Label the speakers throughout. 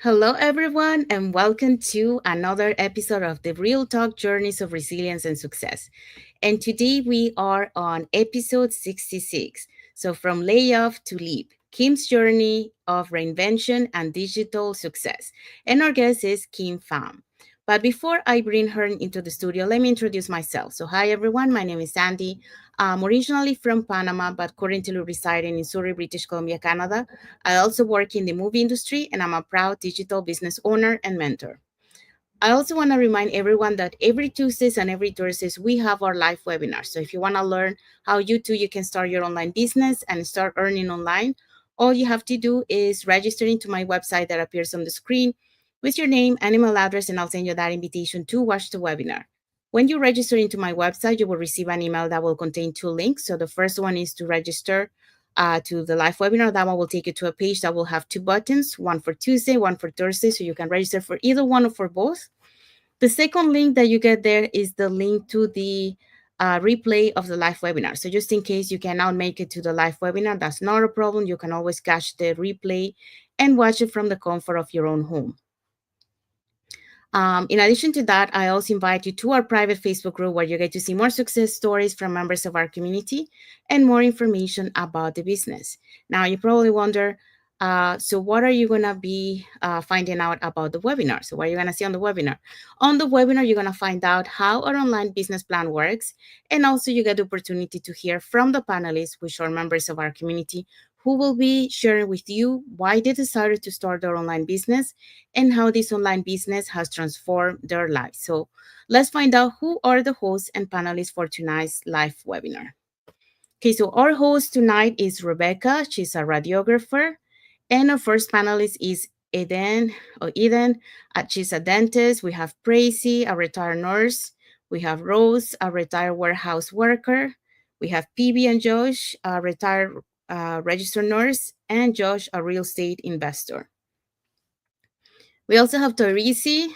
Speaker 1: Hello, everyone, and welcome to another episode of the Real Talk Journeys of Resilience and Success. And today we are on episode 66. So, from layoff to leap, Kim's journey of reinvention and digital success. And our guest is Kim Pham. But before I bring her into the studio, let me introduce myself. So, hi, everyone. My name is Sandy. I'm originally from Panama, but currently residing in Surrey, British Columbia, Canada. I also work in the movie industry, and I'm a proud digital business owner and mentor. I also want to remind everyone that every Tuesdays and every Thursdays we have our live webinars. So if you want to learn how you can start your online business and start earning online, all you have to do is register into my website that appears on the screen with your name and email address, and I'll send you that invitation to watch the webinar. When you register into my website, you will receive an email that will contain two links. So the first one is to register to the live webinar. That one will take you to a page that will have two buttons, one for Tuesday, one for Thursday. So you can register for either one or for both. The second link that you get there is the link to the replay of the live webinar. So just in case you cannot make it to the live webinar, that's not a problem. You can always catch the replay and watch it from the comfort of your own home. In addition to that, I also invite you to our private Facebook group where you get to see more success stories from members of our community and more information about the business. Now, you probably wonder, so what are you going to be finding out about the webinar? So what are you going to see on the webinar? On the webinar, you're going to find out how our online business plan works. And also you get the opportunity to hear from the panelists, which are members of our community, who will be sharing with you why they decided to start their online business and how this online business has transformed their lives. So let's find out who are the hosts and panelists for tonight's live webinar. Okay, so our host tonight is Rebecca. She's a radiographer. And our first panelist is Eden. She's a dentist. We have Tracy, a retired nurse. We have Rose, a retired warehouse worker. We have PB and Josh, a retired registered nurse, and Josh, a real estate investor. We also have Teresi.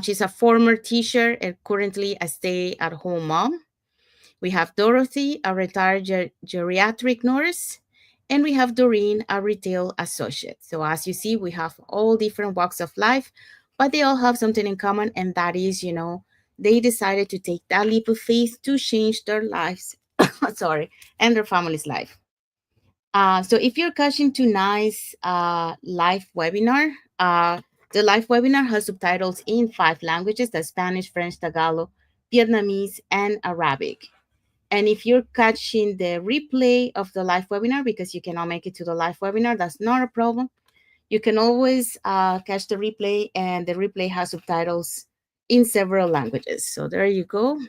Speaker 1: She's a former teacher and currently a stay-at-home mom. We have Dorothy, a retired geriatric nurse. And we have Doreen, a retail associate. So as you see, we have all different walks of life, but they all have something in common, and that is, they decided to take that leap of faith to change their lives, sorry, and their family's life. So if you're catching tonight's live webinar, the live webinar has subtitles in 5 languages: that's Spanish, French, Tagalog, Vietnamese, and Arabic. And if you're catching the replay of the live webinar because you cannot make it to the live webinar, that's not a problem. You can always catch the replay, and the replay has subtitles in several languages. So there you go.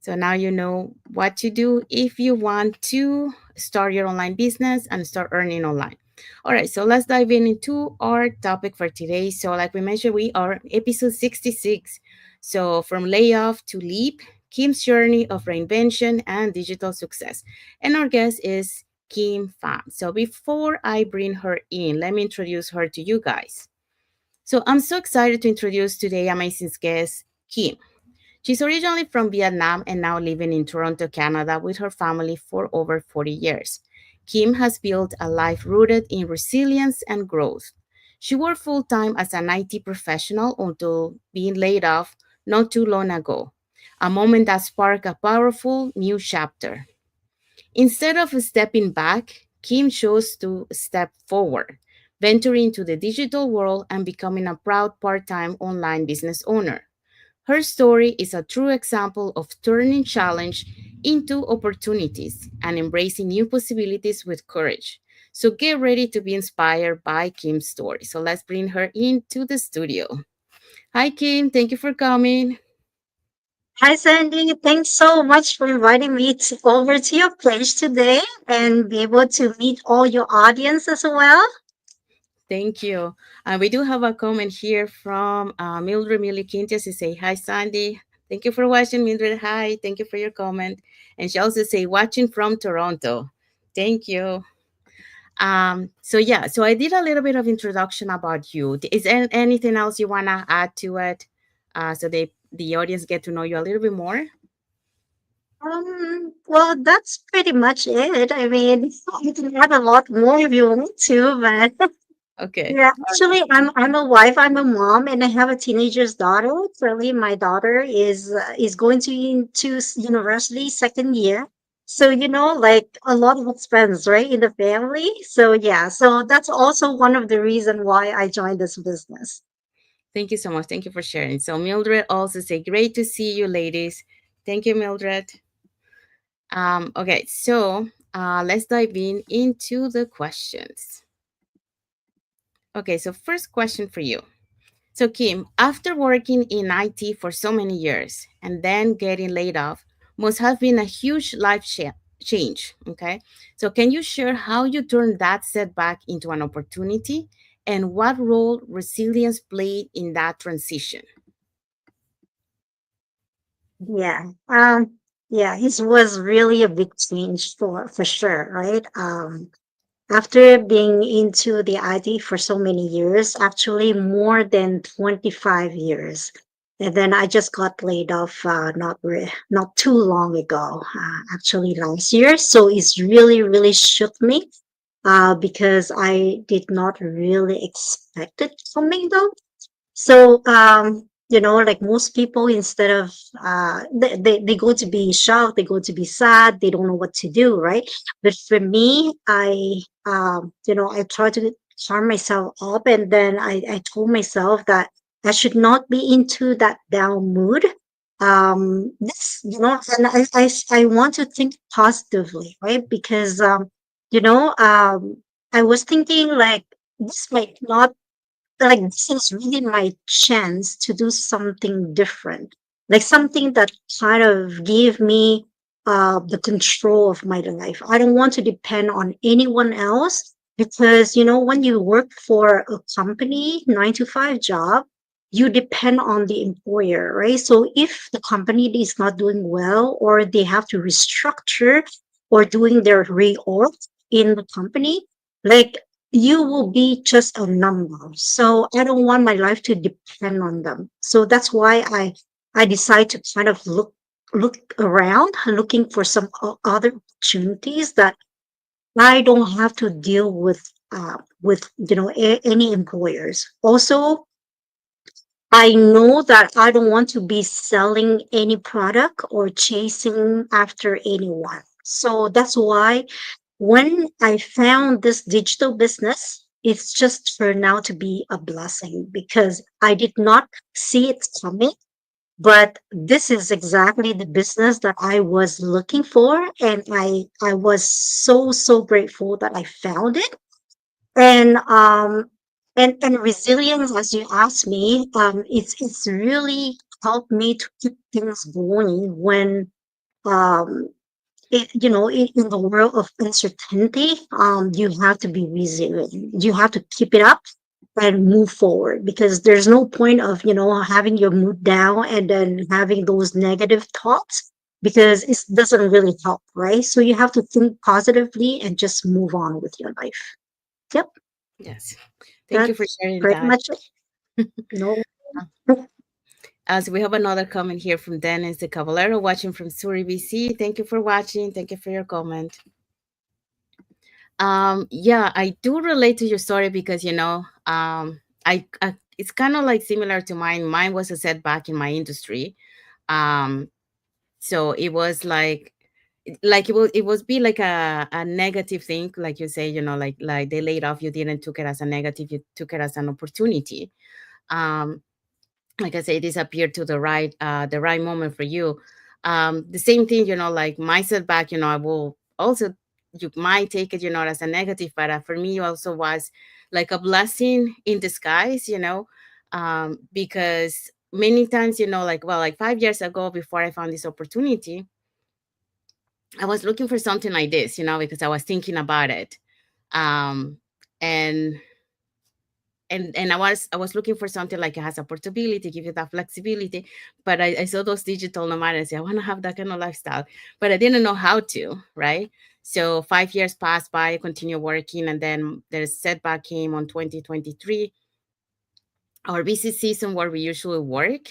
Speaker 1: So now you know what to do if you want to start your online business and start earning online. All right, so let's dive into our topic for today. So, like we mentioned, we are episode 66. So, from layoff to leap, Kim's journey of reinvention and digital success. And our guest is Kim Pham. So, before I bring her in, let me introduce her to you guys. So, I'm so excited to introduce today amazing guest, Kim. She's originally from Vietnam and now living in Toronto, Canada with her family for over 40 years. Kim has built a life rooted in resilience and growth. She worked full time as an IT professional until being laid off not too long ago, a moment that sparked a powerful new chapter. Instead of stepping back, Kim chose to step forward, venturing into the digital world and becoming a proud part time online business owner. Her story is a true example of turning challenge into opportunities and embracing new possibilities with courage. So get ready to be inspired by Kim's story. So let's bring her into the studio. Hi, Kim. Thank you for coming.
Speaker 2: Hi, Sandy. Thanks so much for inviting me over to your place today and be able to meet all your audience as well.
Speaker 1: Thank you. We do have a comment here from Mildred Miliquintes to say, hi, Sandy. Thank you for watching, Mildred. Hi. Thank you for your comment. And she also say, watching from Toronto. Thank you. So I did a little bit of introduction about you. Is there anything else you wanna add to it, so the audience get to know you a little bit more?
Speaker 2: Well, that's pretty much it. I mean, you can add a lot more if you want to, but
Speaker 1: Okay.
Speaker 2: Yeah, actually, I'm a wife. I'm a mom, and I have a teenager's daughter. Currently, my daughter is going to into university second year. So like a lot of expense, right, in the family. So yeah, so that's also one of the reason why I joined this business.
Speaker 1: Thank you so much. Thank you for sharing. So Mildred also say, great to see you, ladies. Thank you, Mildred. Okay, so let's dive in into the questions. Okay, so first question for you. So Kim, after working in IT for so many years and then getting laid off, must have been a huge change. Okay, so can you share how you turned that setback into an opportunity and what role resilience played in that transition?
Speaker 2: Yeah. Yeah, it was really a big change for sure, right? After being into the IT for so many years, actually more than 25 years. And then I just got laid off not too long ago, actually last year. So it's really shook me because I did not really expect it coming though. So, like most people, instead of they go to be shocked, they go to be sad, they don't know what to do, right? But for me, I try to charm myself up, and then I told myself that I should not be into that down mood. And I want to think positively, right? Because you know, um, I was thinking like this might not like this is really my chance to do something different, like something that kind of gave me the control of my life. I don't want to depend on anyone else because when you work for a company 9 to 5 job, you depend on the employer, right? So if the company is not doing well or they have to restructure or doing their reorg in the company, like you will be just a number. So I don't want my life to depend on them. So that's why I decide to kind of look around, looking for some other opportunities that I don't have to deal with any employers. Also, I know that I don't want to be selling any product or chasing after anyone. So that's why when I found this digital business, it's just turned out to be a blessing because I did not see it coming. But this is exactly the business that I was looking for. And I was so grateful that I found it. And resilience, as you asked me, it's really helped me to keep things going when um in the world of uncertainty, you have to be resilient. You have to keep it up and move forward because there's no point of, having your mood down and then having those negative thoughts because it doesn't really help, right? So you have to think positively and just move on with your life. Yep,
Speaker 1: Yes. Thank you for
Speaker 2: that's
Speaker 1: sharing
Speaker 2: pretty
Speaker 1: that.
Speaker 2: much it. No.
Speaker 1: As we have another comment here from Dennis the Caballero watching from Surrey, BC. Thank you for watching. Thank you for your comment. Yeah, I do relate to your story because I it's kind of like similar to mine. Mine was a setback in my industry. Um, so it was like it was be like a negative thing, like you say, like they laid off. You didn't took it as a negative. You took it as an opportunity. Um, like I say, it disappeared to the right moment for you. The same thing, like my setback, I will also, you might take it, as a negative, but for me also was like a blessing in disguise, because many times, like, well, like 5 years ago, before I found this opportunity, I was looking for something like this, because I was thinking about it. Um, and and I was looking for something like it has a portability, give you that flexibility. But I saw those digital nomads and say, I want to have that kind of lifestyle, but I didn't know how to, right? So 5 years passed by, I continued working, and then the setback came on 2023, our busy season where we usually work.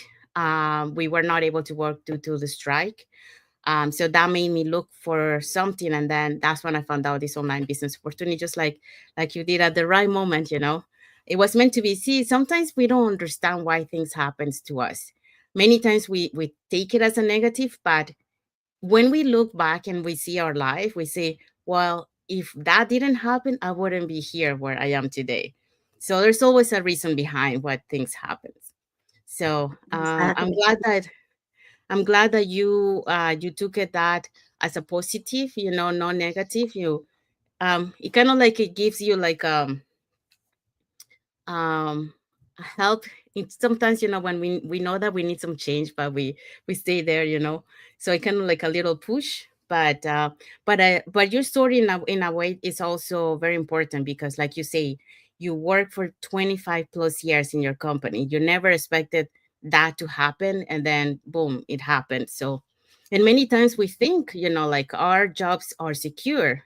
Speaker 1: We were not able to work due to the strike. So that made me look for something, and then that's when I found out this online business opportunity, just like you did at the right moment. It was meant to be. See, sometimes we don't understand why things happens to us. Many times we take it as a negative, but when we look back and we see our life, we say, well, if that didn't happen, I wouldn't be here where I am today. So there's always a reason behind what things happen. So
Speaker 2: Exactly.
Speaker 1: I'm glad that you took it that as a positive, not negative. It kind of like it gives you like um help. It's sometimes, when we know that we need some change, but we stay there, so it kind of like a little push. But your story in a way is also very important, because like you say, you work for 25 plus years in your company. You never expected that to happen, and then boom, it happened. So, and many times we think, like our jobs are secure,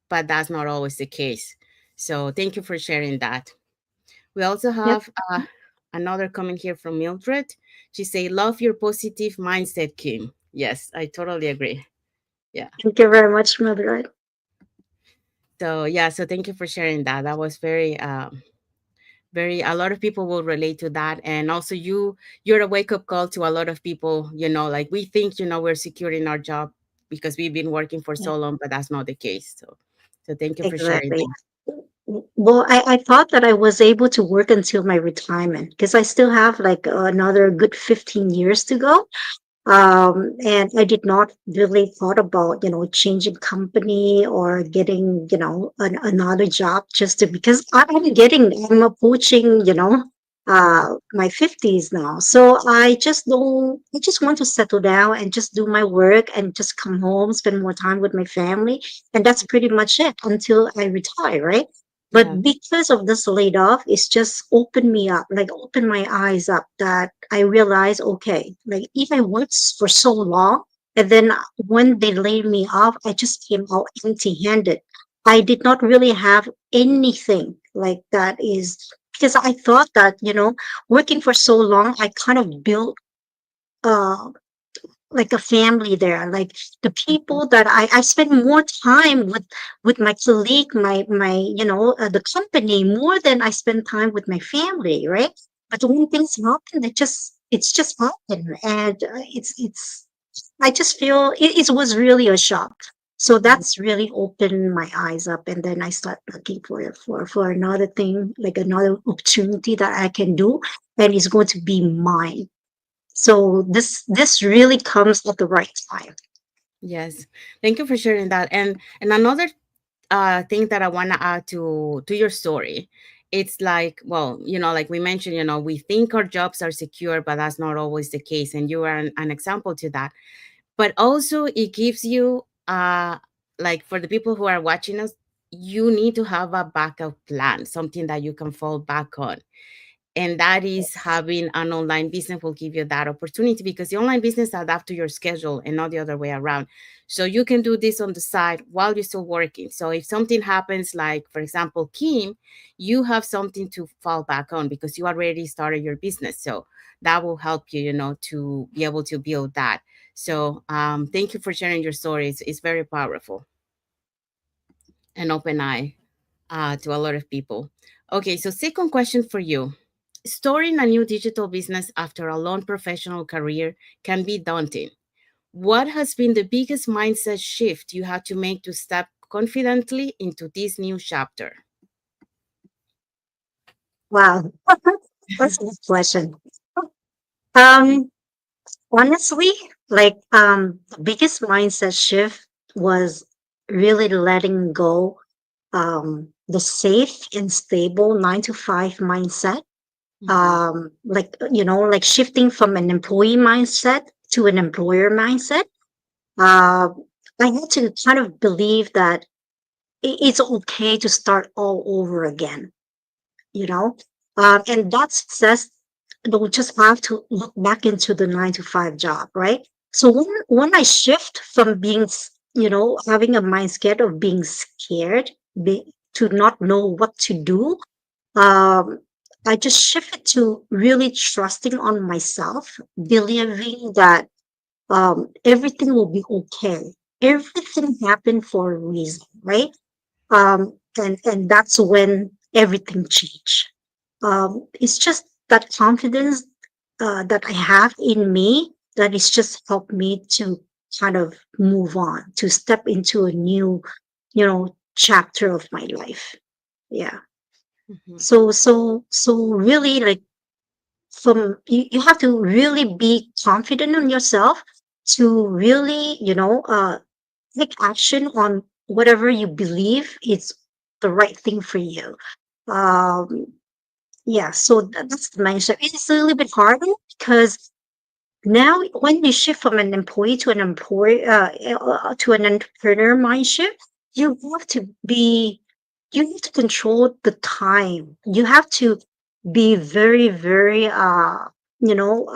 Speaker 1: but that's not always the case. So thank you for sharing that. We also
Speaker 2: Yep.
Speaker 1: have another comment here from Mildred. She say, "Love your positive mindset, Kim." Yes, I totally agree. Yeah.
Speaker 2: Thank you very much, Mother.
Speaker 1: So yeah, so thank you for sharing that. That was very, very. A lot of people will relate to that, and also you're a wake up call to a lot of people. Like we think, we're secure in our job because we've been working for
Speaker 2: Yeah,
Speaker 1: so long, but that's not the case. So thank you for sharing
Speaker 2: exactly.
Speaker 1: that.
Speaker 2: Well, I thought that I was able to work until my retirement because I still have like another good 15 years to go. And I did not really thought about, changing company or getting, another job just to, because I'm approaching, my 50s now. So I just want to settle down and just do my work and just come home, spend more time with my family. And that's pretty much it until I retire, right?
Speaker 1: Yeah.
Speaker 2: But because of this laid off, it's just opened me up, like opened my eyes up that I realized, okay, like if I worked for so long, and then when they laid me off, I just came out empty handed. I did not really have anything like that is because I thought that, working for so long, I kind of built uh like a family there, like the
Speaker 1: Mhm.
Speaker 2: people that I spend more time with my colleague, my the company more than I spend time with my family, right? But when things happen, it's just happened, and it's I just feel it was really a shock. So
Speaker 1: Mhm.
Speaker 2: that's really opened my eyes up, and then I start looking for another thing, like another opportunity that I can do, and it's going to be mine. So this really comes at the right time.
Speaker 1: Yes. Thank you for sharing that. And another thing that I want to add to your story, it's like, well, like we mentioned, we think our jobs are secure, but that's not always the case, and you are an example to that. But also it gives you, like for the people who are watching us, you need to have a backup plan, something that you can fall back on, and that is
Speaker 2: Yes.
Speaker 1: having an online business will give you that opportunity, because the online business adapt to your schedule and not the other way around. So you can do this on the side while you're still working. So if something happens, like for example Kim, you have something to fall back on because you already started your business. So that will help you, to be able to build that. So thank you for sharing your story. It's very powerful and open eye to a lot of people. Okay, so second question for you. Starting a new digital business after a long professional career can be daunting. What has been the biggest mindset shift you had to make to step confidently into this new chapter?
Speaker 2: Wow. That's a good question. Um, Honestly, like the biggest mindset shift was really letting go the safe and stable 9 to 5 mindset.
Speaker 1: Mhm.
Speaker 2: Like like shifting from an employee mindset to an employer mindset. Uh, I had to kind of believe that it's okay to start all over again, you know and that success don't just have to look back into the 9 to 5 job, right? So when I shift from being having a mindset of being scared, to not know what to do, um I just shifted to really trusting on myself, believing that everything will be okay. Everything happened for a reason, right? And that's when everything changed. It's just that confidence that I have in me that is just helped me to kind of move on, to step into a new, chapter of my life. Yeah.
Speaker 1: Mhm.
Speaker 2: So really, like, you have to really be confident in yourself to really, take action on whatever you believe is the right thing for you. Um, yeah, so that's the mindset. It's a little bit harder because now when you shift from an employee to an employee to an entrepreneur mindset, you have to be you have to control the time. You have to be very, very you know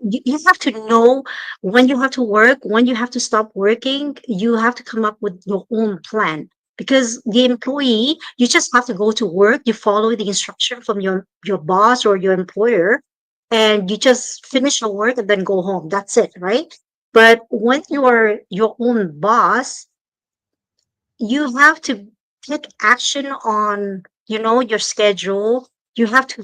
Speaker 2: you have to know when you have to work, when you have to stop working. You have to come up with your own plan, because the employee, you just have to go to work, you follow the instruction from your boss or your employer, and you just finish your work and then go home. That's it, right? But when you are your own boss, you have to take action on, your schedule. You have to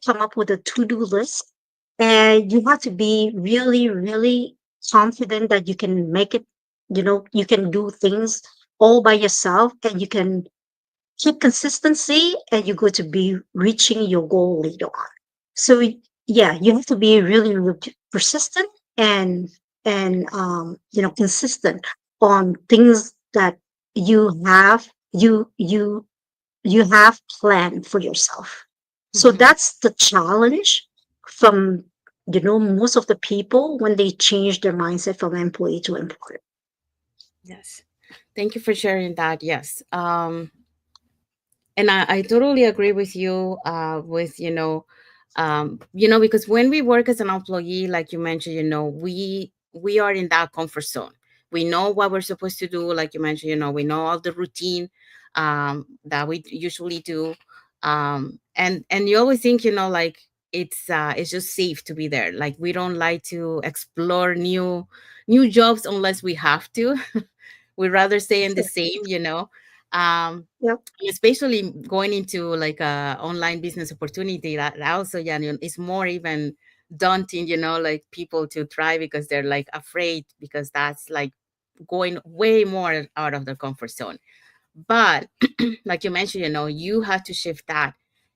Speaker 2: come up with a to-do list, and you have to be really, really confident that you can make it. You can do things all by yourself, and you can keep consistency, and you're going to be reaching your goal later on. So yeah, you have to be really, really persistent, and consistent on things that you have planned for yourself. So
Speaker 1: Mhm.
Speaker 2: that's the challenge from, most of the people when they change their mindset from employee to employer.
Speaker 1: Yes. Thank you for sharing that. Yes. And I totally agree with you, with, because when we work as an employee, like you mentioned, we are in that comfort zone. We know what we're supposed to do, like you mentioned, we know all the routine that we usually do. And you always think, like it's just safe to be there. Like we don't like to explore new jobs unless we have to. We'd rather stay in the
Speaker 2: Sure.
Speaker 1: same, um
Speaker 2: Yep.
Speaker 1: especially going into like a online business opportunity, that also, yeah, is more even daunting, like people to try because they're like afraid, because that's like going way more out of their comfort zone. But like you mentioned, you have to shift that.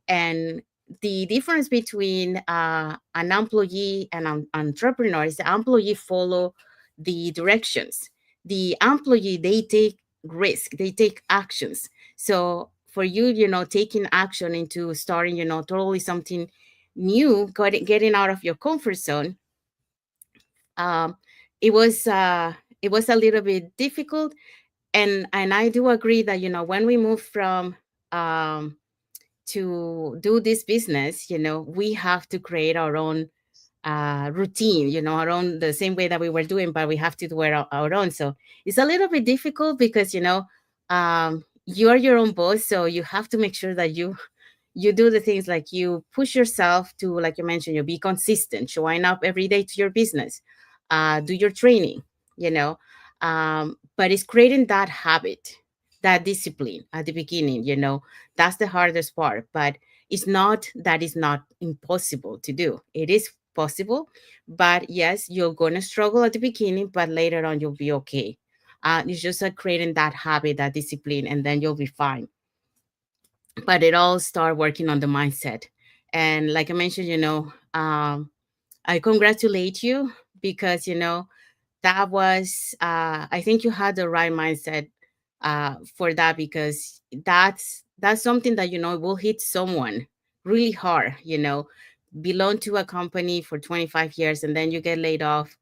Speaker 1: And the difference between an employee and an entrepreneur is the employee follow the directions. The employee, they take risk, they take actions. So for you, taking action into starting, totally something new, getting out of your comfort zone, um, it was uh, it was a little bit difficult. And I do agree that, when we move from um, to do this business, we have to create our own routine, our own, the same way that we were doing, but we have to do it our own. So it's a little bit difficult because, you are your own boss, so you have to make sure that you do the things, like you push yourself to, like you mentioned, you be consistent, showing up every day to your business, do your training, you know but it's creating that habit, that discipline at the beginning. That's the hardest part. But it's not that it's not impossible to do. It is possible. But yes, you're going to struggle at the beginning, but later on you'll be okay. It's just like creating that habit, that discipline, and then you'll be fine. But it all start working on the mindset. And like I mentioned, I congratulate you, because that was, I think you had the right mindset for that, because that's something that will hit someone really hard. Belong to a company for 25 years, and then you get laid off.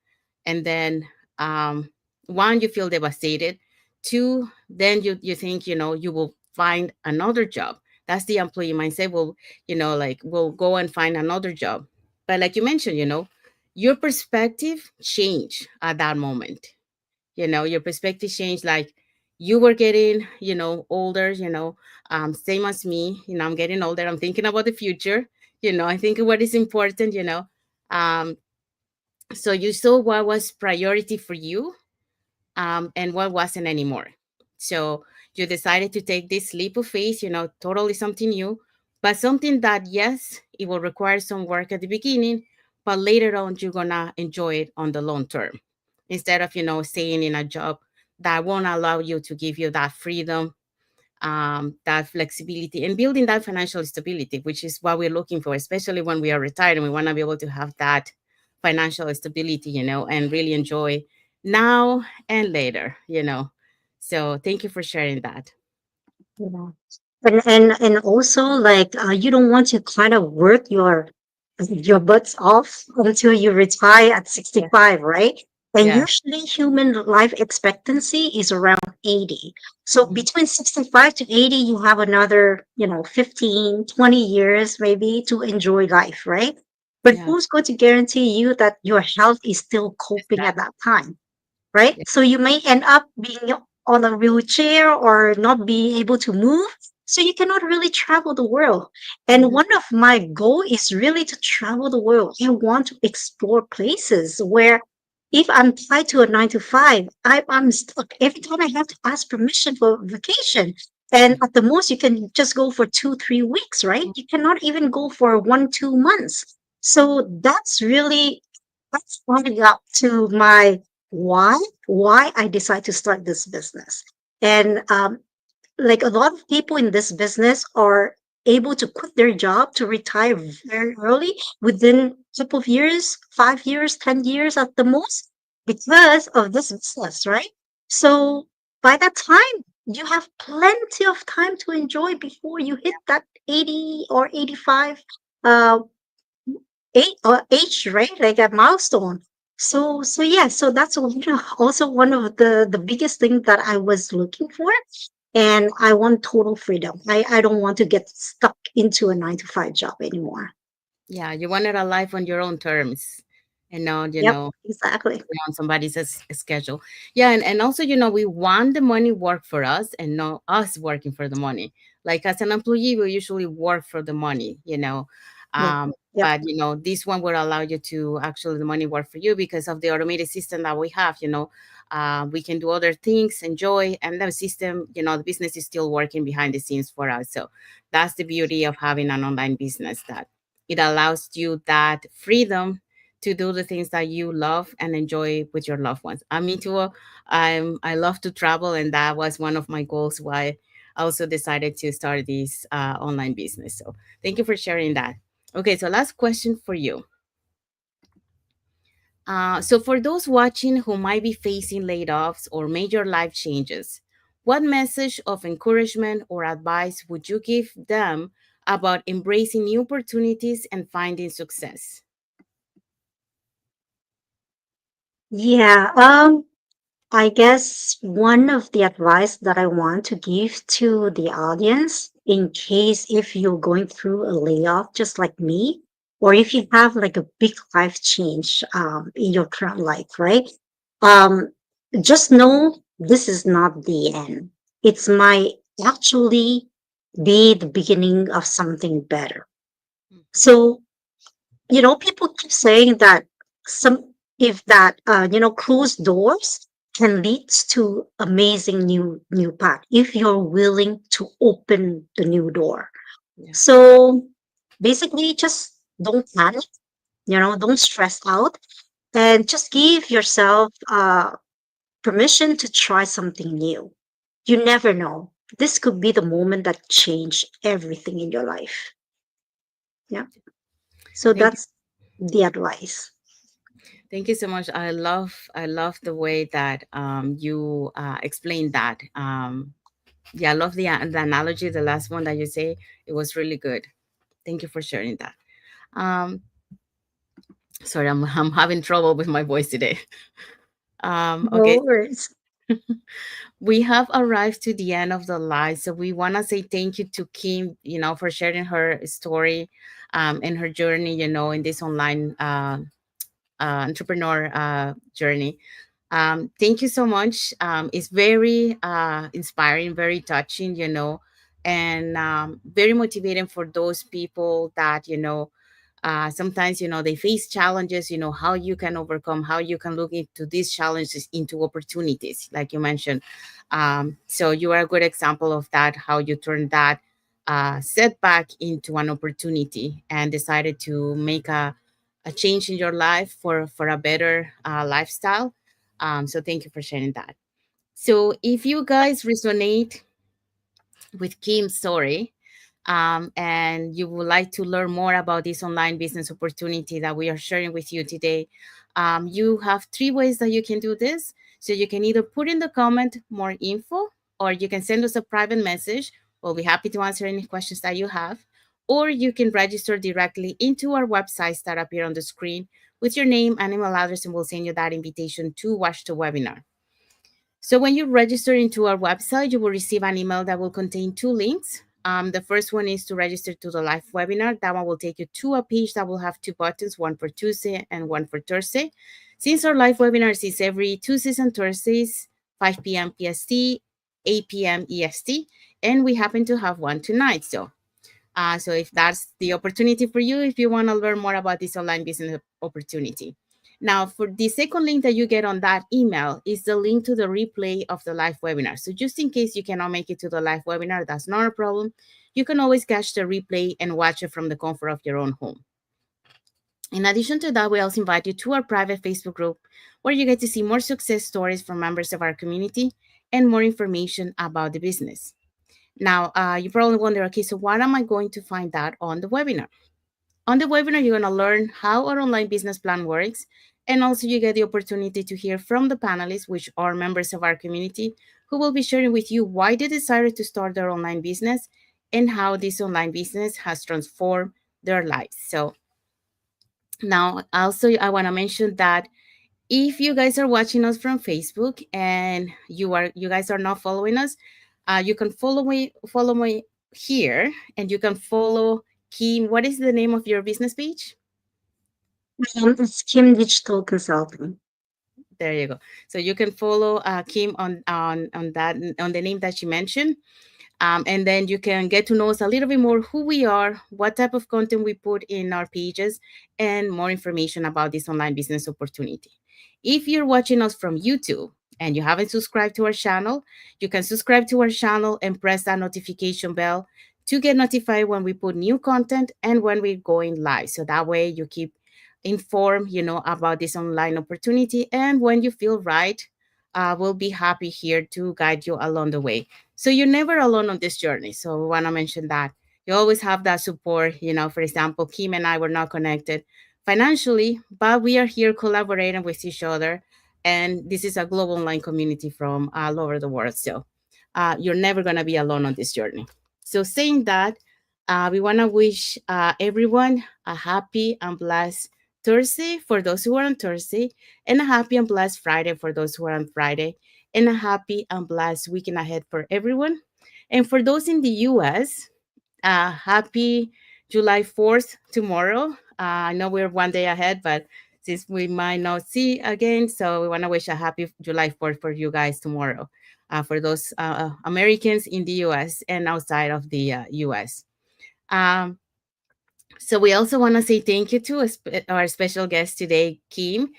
Speaker 1: And then, um, one, you feel devastated. Two, then you think, you will find another job. That's the employee mindset. Will, like, will go and find another job. But like you mentioned, your perspective changed at that moment. Your perspective changed. Like, you were getting, older, same as me. I'm getting older, I'm thinking about the future. I think what is important. um so you saw what was priority for you, and what wasn't anymore. So you decided to take this leap of faith, totally something new. but something that, yes, it will require some work at the beginning, but later on you're gonna enjoy it on the long term, instead of staying in a job that won't allow you to give you that freedom, that flexibility, and building that financial stability, which is what we're looking for, especially when we are retired and we want to be able to have that financial stability, and really enjoy now and later. So thank you for sharing that.
Speaker 2: Yeah. And also like you don't want to kind of work your butts off until you retire at
Speaker 1: Yeah.
Speaker 2: 65, right? And
Speaker 1: Yeah.
Speaker 2: usually human life expectancy is around 80. So
Speaker 1: Mhm.
Speaker 2: between 65 to 80, you have another, 15, 20 years maybe to enjoy life, right? But
Speaker 1: Yeah.
Speaker 2: who's going to guarantee you that your health is still coping at
Speaker 1: Exactly.
Speaker 2: that time? Right?
Speaker 1: Yeah.
Speaker 2: So you may end up being on a wheelchair or not be able to move. So you cannot really travel the world. And
Speaker 1: Mhm.
Speaker 2: one of my goal is really to travel the world. I want to explore places where if I'm tied to a 9 to 5, I'm stuck. Every time I have to ask permission for vacation. And at the most, you can just go for 2, 3 weeks, right? You cannot even go for 1, 2 months. So that's running up to my why I decide to start this business. And like a lot of people in this business are able to quit their job to retire very early within a couple of years, 5 years, 10 years at the most, because of this business, right? So by that time, you have plenty of time to enjoy before you hit that 80 or 85 uh, age, right? Like a milestone. So yeah, so that's also one of the biggest thing that I was looking for, and I want total freedom. I don't want to get stuck into a 9 to 5 job anymore.
Speaker 1: Yeah, you wanted a life on your own terms, and not,
Speaker 2: Yep, exactly.
Speaker 1: on somebody's schedule. Yeah, and also, we want the money work for us and not us working for the money. Like as an employee, we usually work for the money.
Speaker 2: Yeah. Yep.
Speaker 1: But this one will allow you to actually the money work for you because of the automated system that we have. We can do other things, enjoy, and the system, the business is still working behind the scenes for us. So that's the beauty of having an online business, that it allows you that freedom to do the things that you love and enjoy with your loved ones. I'm into I love to travel, and that was one of my goals why I also decided to start this online business. So thank you for sharing that. Okay, so last question for you. So for those watching who might be facing layoffs or major life changes, what message of encouragement or advice would you give them about embracing new opportunities and finding success?
Speaker 2: Yeah. I guess one of the advice that I want to give to the audience, in case if you're going through a layoff just like me, or if you have like a big life change in your current life, right? Um, just know this is not the end. It's my actually be the beginning of something better. So people keep saying that some if that closed doors can lead to amazing new path if you're willing to open the new door.
Speaker 1: Yeah.
Speaker 2: So basically, just don't panic, don't stress out, and just give yourself permission to try something new. You never know. This could be the moment that change everything in your life. Yeah. So
Speaker 1: Thank
Speaker 2: that's the advice.
Speaker 1: Thank you so much. I love the way that you explained that. Yeah, I love the analogy, the last one that you say. It was really good. Thank you for sharing that. Um, sorry, I'm having trouble with my voice today. Okay,
Speaker 2: No worries.
Speaker 1: we have arrived to the end of the live, so we want to say thank you to Kim, for sharing her story, and her journey, in this online entrepreneur journey. Thank you so much. It's very inspiring, very touching, and very motivating for those people that, sometimes, they face challenges, how you can overcome, how you can look into these challenges into opportunities, like you mentioned. So you are a good example of that, how you turn that setback into an opportunity and decided to make a change in your life for a better lifestyle. So thank you for sharing that. So if you guys resonate with Kim's story, and you would like to learn more about this online business opportunity that we are sharing with you today, you have three ways that you can do this. So you can either put in the comment more info, or you can send us a private message. We'll be happy to answer any questions that you have. Or you can register directly into our websites that appear on the screen with your name and email address, and we'll send you that invitation to watch the webinar. So when you register into our website, you will receive an email that will contain two links. The first one is to register to the live webinar. That one will take you to a page that will have two buttons, one for Tuesday and one for Thursday. Since our live webinars is every Tuesdays and Thursdays, 5 p.m. PST, 8 p.m. EST, and we happen to have one tonight. So if that's the opportunity for you, if you want to learn more about this online business opportunity. Now, for the second link that you get on that email is the link to the replay of the live webinar. So just in case you cannot make it to the live webinar, that's not a problem. You can always catch the replay and watch it from the comfort of your own home. In addition to that, we also invite you to our private Facebook group where you get to see more success stories from members of our community and more information about the business. Now, you probably wonder, okay, so what am I going to find out on the webinar? On the webinar, you're going to learn how our online business plan works, and also you get the opportunity to hear from the panelists, which are members of our community, who will be sharing with you why they decided to start their online business and how this online business has transformed their lives. So now, also, I want to mention that if you guys are watching us from Facebook and you guys are not following us, you can follow me here, and you can follow Kim. What is the name of your business page?
Speaker 2: It's Kim Digital Consulting.
Speaker 1: There you go. So you can follow Kim on that, on the name that she mentioned. And then you can get to know us a little bit more, who we are, what type of content we put in our pages, and more information about this online business opportunity. If you're watching us from YouTube and you haven't subscribed to our channel, you can subscribe to our channel and press that notification bell to get notified when we put new content and when we're going live. So that way you keep informed, about this online opportunity. And when you feel right, we'll be happy here to guide you along the way. So you're never alone on this journey. So we want to mention that you always have that support. For example, Kim and I were not connected financially, but we are here collaborating with each other. And this is a global online community from all over the world. So you're never going to be alone on this journey. So saying that, we want to wish everyone a happy and blessed Thursday for those who are on Thursday, and a happy and blessed Friday for those who are on Friday, and a happy and blessed weekend ahead for everyone. And for those in the US, happy July 4th tomorrow. I know we're one day ahead, but since we might not see again, so we want to wish a happy July 4th for you guys tomorrow, for those Americans in the US and outside of the US. Um, so we also want to say thank you to our special guest today, Kim,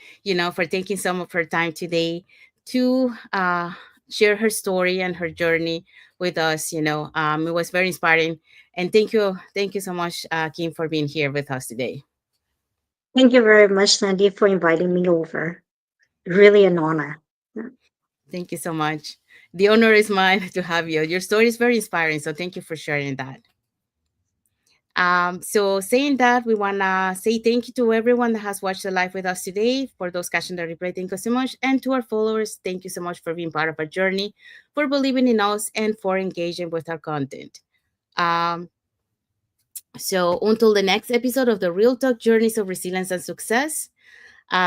Speaker 1: for taking some of her time today to share her story and her journey with us. It was very inspiring. And thank you so much, Kim, for being here with us today.
Speaker 2: Thank you very much, Sandy, for inviting me over. Really an honor.
Speaker 1: Thank you so much. The honor is mine to have you. Your story is very inspiring. So thank you for sharing that. So saying that, we want to say thank you to everyone that has watched the live with us today. For those catching the replay, thank you so much. And to our followers, thank you so much for being part of our journey, for believing in us, and for engaging with our content. So until the next episode of the Real Talk Journeys of Resilience and Success.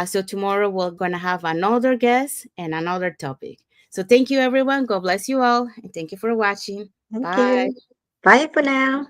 Speaker 1: So tomorrow we're going to have another guest and another topic. So thank you, everyone. God bless you all. And thank you for watching.
Speaker 2: Thank
Speaker 1: Bye.
Speaker 2: you. Bye for now.